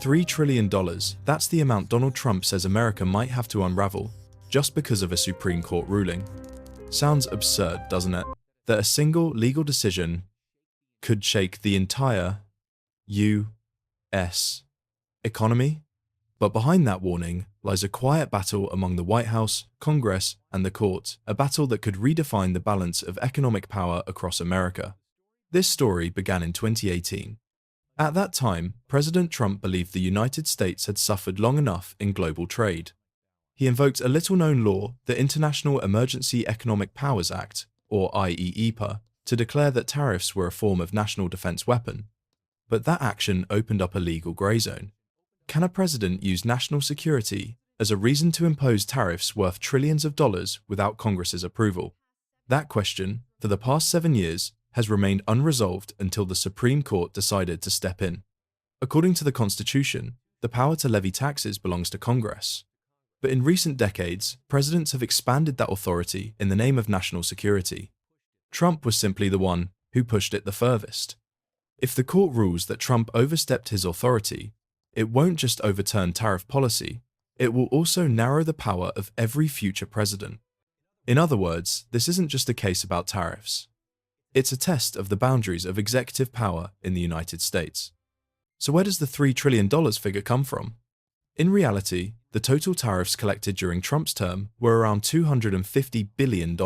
$3 trillion, that's the amount Donald Trump says America might have to unravel just because of a Supreme Court ruling. Sounds absurd, doesn't it? That a single legal decision could shake the entire U.S. economy? But behind that warning lies a quiet battle among the White House, Congress, and the court, a battle that could redefine the balance of economic power across America. This story began in 2018. At that time, President Trump believed the United States had suffered long enough in global trade. He invoked a little-known law, the International Emergency Economic Powers Act, or IEEPA, to declare that tariffs were a form of national defense weapon. But that action opened up a legal gray zone. Can a president use national security as a reason to impose tariffs worth trillions of dollars without Congress's approval? That question, for the past 7 years, has remained unresolved until the Supreme Court decided to step in. According to the Constitution, the power to levy taxes belongs to Congress. But in recent decades, presidents have expanded that authority in the name of national security. Trump was simply the one who pushed it the furthest. If the court rules that Trump overstepped his authority, it won't just overturn tariff policy, it will also narrow the power of every future president. In other words, this isn't just a case about tariffs. It's a test of the boundaries of executive power in the United States. So where does the $3 trillion figure come from? In reality, the total tariffs collected during Trump's term were around $250 billion.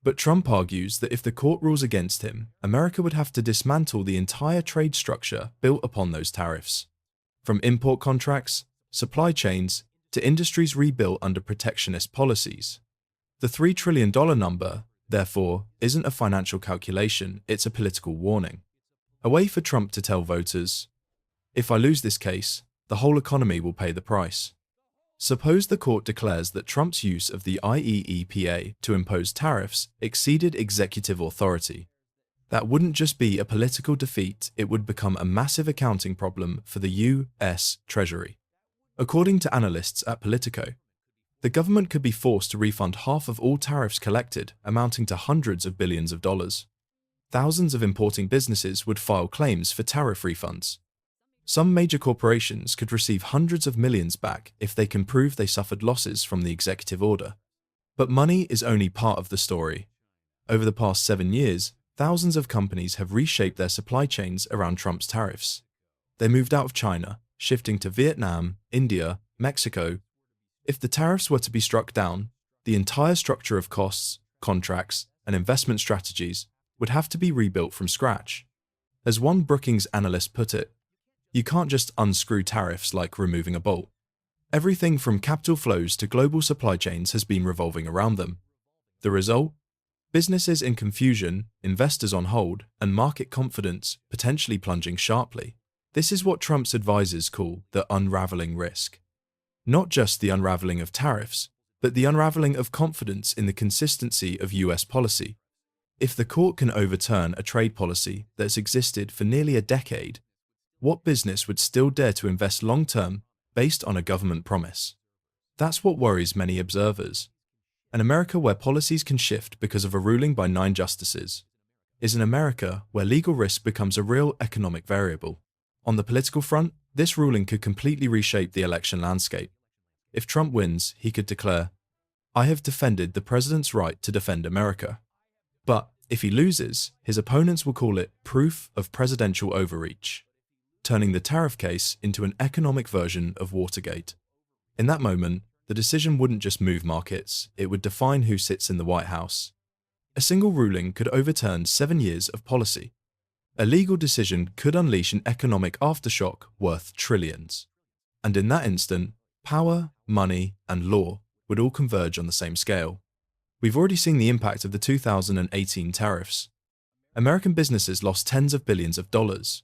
But Trump argues that if the court rules against him, America would have to dismantle the entire trade structure built upon those tariffs. From import contracts, supply chains, to industries rebuilt under protectionist policies. The $3 trillion number, therefore, isn't a financial calculation, it's a political warning. A way for Trump to tell voters, if I lose this case, the whole economy will pay the price. Suppose the court declares that Trump's use of the IEEPA to impose tariffs exceeded executive authority. That wouldn't just be a political defeat, it would become a massive accounting problem for the U.S. Treasury. According to analysts at Politico, the government could be forced to refund half of all tariffs collected, amounting to hundreds of billions of dollars. Thousands of importing businesses would file claims for tariff refunds. Some major corporations could receive hundreds of millions back if they can prove they suffered losses from the executive order. But money is only part of the story. Over the past 7 years, thousands of companies have reshaped their supply chains around Trump's tariffs. They moved out of China, shifting to Vietnam, India, Mexico. If the tariffs were to be struck down, the entire structure of costs, contracts, and investment strategies would have to be rebuilt from scratch. As one Brookings analyst put it, you can't just unscrew tariffs like removing a bolt. Everything from capital flows to global supply chains has been revolving around them. The result? Businesses in confusion, investors on hold, and market confidence potentially plunging sharply. This is what Trump's advisors call the unraveling risk. Not just the unraveling of tariffs, but the unraveling of confidence in the consistency of US policy. If the court can overturn a trade policy that's existed for nearly a decade, what business would still dare to invest long-term based on a government promise? That's what worries many observers. An America where policies can shift because of a ruling by 9 justices is an America where legal risk becomes a real economic variable. On the political front, this ruling could completely reshape the election landscape. If Trump wins, he could declare, "I have defended the president's right to defend America." But if he loses, his opponents will call it proof of presidential overreach, turning the tariff case into an economic version of Watergate. In that moment, the decision wouldn't just move markets, it would define who sits in the White House. A single ruling could overturn 7 years of policy. A legal decision could unleash an economic aftershock worth trillions. And in that instant, power, money, and law would all converge on the same scale. We've already seen the impact of the 2018 tariffs. American businesses lost tens of billions of dollars.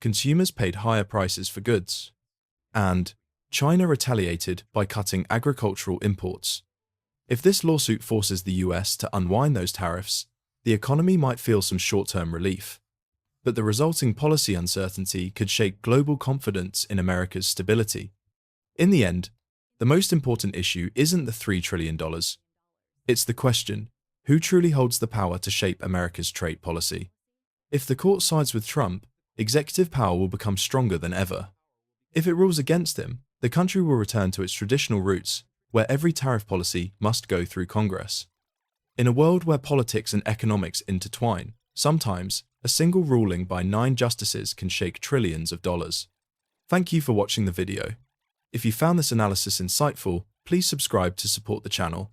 Consumers paid higher prices for goods. And China retaliated by cutting agricultural imports. If this lawsuit forces the US to unwind those tariffs, the economy might feel some short-term relief. But the resulting policy uncertainty could shake global confidence in America's stability. In the end, the most important issue isn't the $3 trillion. It's the question, who truly holds the power to shape America's trade policy? If the court sides with Trump, executive power will become stronger than ever. If it rules against him, the country will return to its traditional roots, where every tariff policy must go through Congress. In a world where politics and economics intertwine, sometimes a single ruling by 9 justices can shake trillions of dollars. Thank you for watching the video. If you found this analysis insightful, please subscribe to support the channel.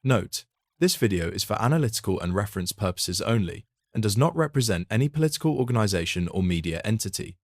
Note: this video is for analytical and reference purposes only, and does not represent any political organization or media entity.